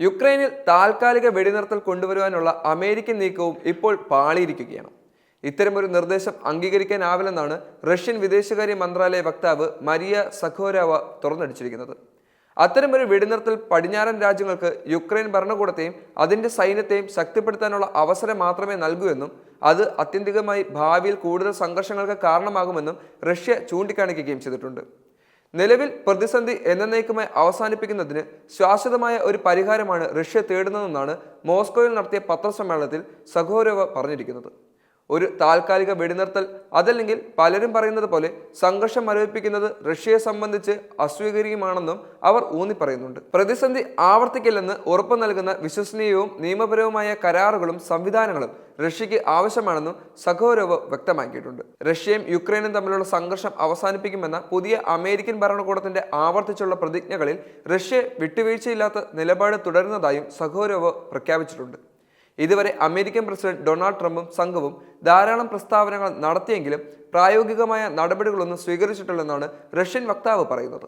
യുക്രൈനിൽ താൽക്കാലിക വെടിനിർത്തൽ കൊണ്ടുവരുവാനുള്ള അമേരിക്കൻ നീക്കവും ഇപ്പോൾ പാളിയിരിക്കുകയാണ്. ഇത്തരമൊരു നിർദ്ദേശം അംഗീകരിക്കാനാവില്ലെന്നാണ് റഷ്യൻ വിദേശകാര്യ മന്ത്രാലയ വക്താവ് മരിയ സഖോരോവ തുറന്നടിച്ചിരിക്കുന്നത്. അത്തരമൊരു വെടിനിർത്തൽ പടിഞ്ഞാറൻ രാജ്യങ്ങൾക്ക് യുക്രൈൻ ഭരണകൂടത്തെയും അതിന്റെ സൈന്യത്തെയും ശക്തിപ്പെടുത്താനുള്ള അവസരം മാത്രമേ നൽകൂ എന്നും അത് ആത്യന്തികമായി ഭാവിയിൽ കൂടുതൽ സംഘർഷങ്ങൾക്ക് കാരണമാകുമെന്നും റഷ്യ ചൂണ്ടിക്കാണിക്കുകയും ചെയ്തിട്ടുണ്ട്. നിലവിൽ പ്രതിസന്ധി എന്നേക്കുമായി അവസാനിപ്പിക്കുന്നതിന് ശാശ്വതമായ ഒരു പരിഹാരമാണ് റഷ്യ തേടുന്നതെന്നാണ് മോസ്കോയിൽ നടത്തിയ പത്രസമ്മേളനത്തിൽ സഖോരോവ പറഞ്ഞിരിക്കുന്നത്. ഒരു താൽക്കാലിക വെടിനിർത്തൽ അതല്ലെങ്കിൽ പലരും പറയുന്നത് പോലെ സംഘർഷം മരവിപ്പിക്കുന്നത് റഷ്യയെ സംബന്ധിച്ച് അസ്വീകാര്യമാണെന്നും അവർ ഊന്നിപ്പറയുന്നുണ്ട്. പ്രതിസന്ധി ആവർത്തിക്കില്ലെന്ന് ഉറപ്പു നൽകുന്ന വിശ്വസനീയവും നിയമപരവുമായ കരാറുകളും സംവിധാനങ്ങളും റഷ്യക്ക് ആവശ്യമാണെന്നും സഖോരോവ് വ്യക്തമാക്കിയിട്ടുണ്ട്. റഷ്യയും യുക്രൈനും തമ്മിലുള്ള സംഘർഷം അവസാനിപ്പിക്കുമെന്ന പുതിയ അമേരിക്കൻ ഭരണകൂടത്തിന്റെ ആവർത്തിച്ചുള്ള പ്രതിജ്ഞകളിൽ റഷ്യ വിട്ടുവീഴ്ചയില്ലാത്ത നിലപാട് തുടരുന്നതായും സഖോരോവ് പ്രഖ്യാപിച്ചിട്ടുണ്ട്. ഇതുവരെ അമേരിക്കൻ പ്രസിഡന്റ് ഡൊണാൾഡ് ട്രംപും സംഘവും ധാരാളം പ്രസ്താവനകൾ നടത്തിയെങ്കിലും പ്രായോഗികമായ നടപടികളൊന്നും സ്വീകരിച്ചിട്ടില്ലെന്നാണ് റഷ്യൻ വക്താവ് പറയുന്നത്.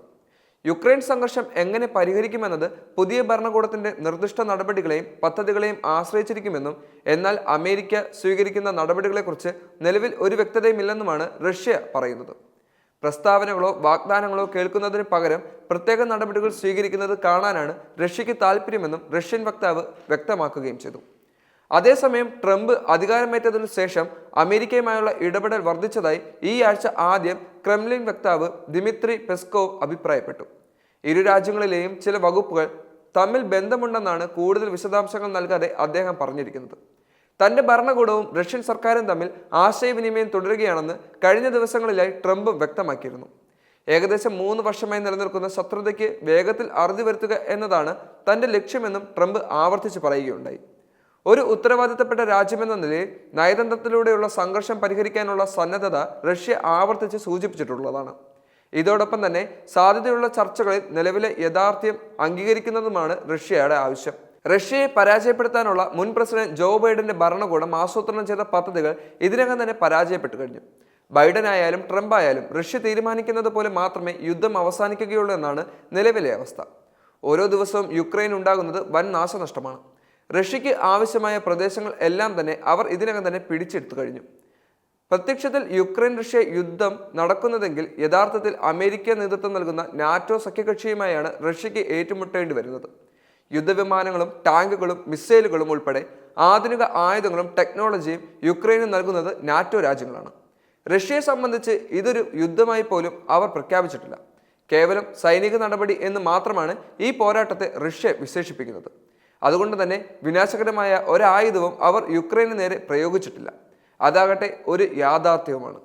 യുക്രൈൻ സംഘർഷം എങ്ങനെ പരിഹരിക്കുമെന്നത് പുതിയ ഭരണകൂടത്തിന്റെ നിർദ്ദിഷ്ട നടപടികളെയും പദ്ധതികളെയും ആശ്രയിച്ചിരിക്കുമെന്നും എന്നാൽ അമേരിക്ക സ്വീകരിക്കുന്ന നടപടികളെക്കുറിച്ച് നിലവിൽ ഒരു വ്യക്തതയുമില്ലെന്നുമാണ് റഷ്യ പറയുന്നത്. പ്രസ്താവനകളോ വാഗ്ദാനങ്ങളോ കേൾക്കുന്നതിന് പകരം പ്രത്യേക നടപടികൾ സ്വീകരിക്കുന്നത് കാണാനാണ് റഷ്യക്ക് താല്പര്യമെന്നും റഷ്യൻ വക്താവ് വ്യക്തമാക്കുകയും ചെയ്തു. അതേസമയം ട്രംപ് അധികാരമേറ്റതിനു ശേഷം അമേരിക്കയുമായുള്ള ഇടപെടൽ വർദ്ധിച്ചതായി ഈ ആഴ്ച ആദ്യം ക്രെംലിൻ വക്താവ് ദിമിത്രി പെസ്കോവ് അഭിപ്രായപ്പെട്ടു. ഇരു രാജ്യങ്ങളിലെയും ചില വകുപ്പുകൾ തമ്മിൽ ബന്ധമുണ്ടെന്നാണ് കൂടുതൽ വിശദാംശങ്ങൾ നൽകാതെ അദ്ദേഹം പറഞ്ഞിരിക്കുന്നത്. തന്റെ ഭരണകൂടവും റഷ്യൻ സർക്കാരും തമ്മിൽ ആശയവിനിമയം തുടരുകയാണെന്ന് കഴിഞ്ഞ ദിവസങ്ങളിലായി ട്രംപ് വ്യക്തമാക്കിയിരുന്നു. ഏകദേശം 3 വർഷമായി നിലനിൽക്കുന്ന ശത്രുതയ്ക്ക് വേഗത്തിൽ അറുതി വരുത്തുക എന്നതാണ് തന്റെ ലക്ഷ്യമെന്നും ട്രംപ് ആവർത്തിച്ച് പറയുകയുണ്ടായി. ഒരു ഉത്തരവാദിത്തപ്പെട്ട രാജ്യമെന്ന നിലയിൽ നയതന്ത്രത്തിലൂടെയുള്ള സംഘർഷം പരിഹരിക്കാനുള്ള സന്നദ്ധത റഷ്യ ആവർത്തിച്ച് സൂചിപ്പിച്ചിട്ടുള്ളതാണ്. ഇതോടൊപ്പം തന്നെ സാധ്യതയുള്ള ചർച്ചകളിൽ നിലവിലെ യാഥാർത്ഥ്യം അംഗീകരിക്കുന്നതുമാണ് റഷ്യയുടെ ആവശ്യം. റഷ്യയെ പരാജയപ്പെടുത്താനുള്ള മുൻ പ്രസിഡന്റ് ജോ ബൈഡന്റെ ഭരണകൂടം ആസൂത്രണം ചെയ്ത പദ്ധതികൾ ഇതിനകം തന്നെ പരാജയപ്പെട്ടു കഴിഞ്ഞു. ബൈഡൻ ആയാലും ട്രംപ് ആയാലും റഷ്യ തീരുമാനിക്കുന്നത് പോലെ മാത്രമേ യുദ്ധം അവസാനിക്കുകയുള്ളൂ എന്നാണ് നിലവിലെ അവസ്ഥ. ഓരോ ദിവസവും യുക്രൈൻ ഉണ്ടാകുന്നത് വൻ നാശനഷ്ടമാണ്. റഷ്യക്ക് ആവശ്യമായ പ്രദേശങ്ങൾ എല്ലാം തന്നെ അവർ ഇതിനകം തന്നെ പിടിച്ചെടുത്തു കഴിഞ്ഞു. പ്രത്യക്ഷത്തിൽ യുക്രൈൻ റഷ്യ യുദ്ധം നടക്കുന്നതെങ്കിൽ യഥാർത്ഥത്തിൽ അമേരിക്ക നേതൃത്വം നൽകുന്ന നാറ്റോ സഖ്യകക്ഷിയുമായാണ് റഷ്യക്ക് ഏറ്റുമുട്ടേണ്ടി വരുന്നത്. യുദ്ധവിമാനങ്ങളും ടാങ്കുകളും മിസൈലുകളും ഉൾപ്പെടെ ആധുനിക ആയുധങ്ങളും ടെക്നോളജിയും യുക്രൈന് നൽകുന്നത് നാറ്റോ രാജ്യങ്ങളാണ്. റഷ്യയെ സംബന്ധിച്ച് ഇതൊരു യുദ്ധമായി പോലും അവർ പ്രഖ്യാപിച്ചിട്ടില്ല. കേവലം സൈനിക നടപടി എന്ന് മാത്രമാണ് ഈ പോരാട്ടത്തെ റഷ്യ വിശേഷിപ്പിക്കുന്നത്. അതുകൊണ്ട് തന്നെ വിനാശകരമായ ഒരായുധവും അവർ യുക്രൈന് നേരെ പ്രയോഗിച്ചിട്ടില്ല. അതാകട്ടെ ഒരു യാഥാർത്ഥ്യവുമാണ്.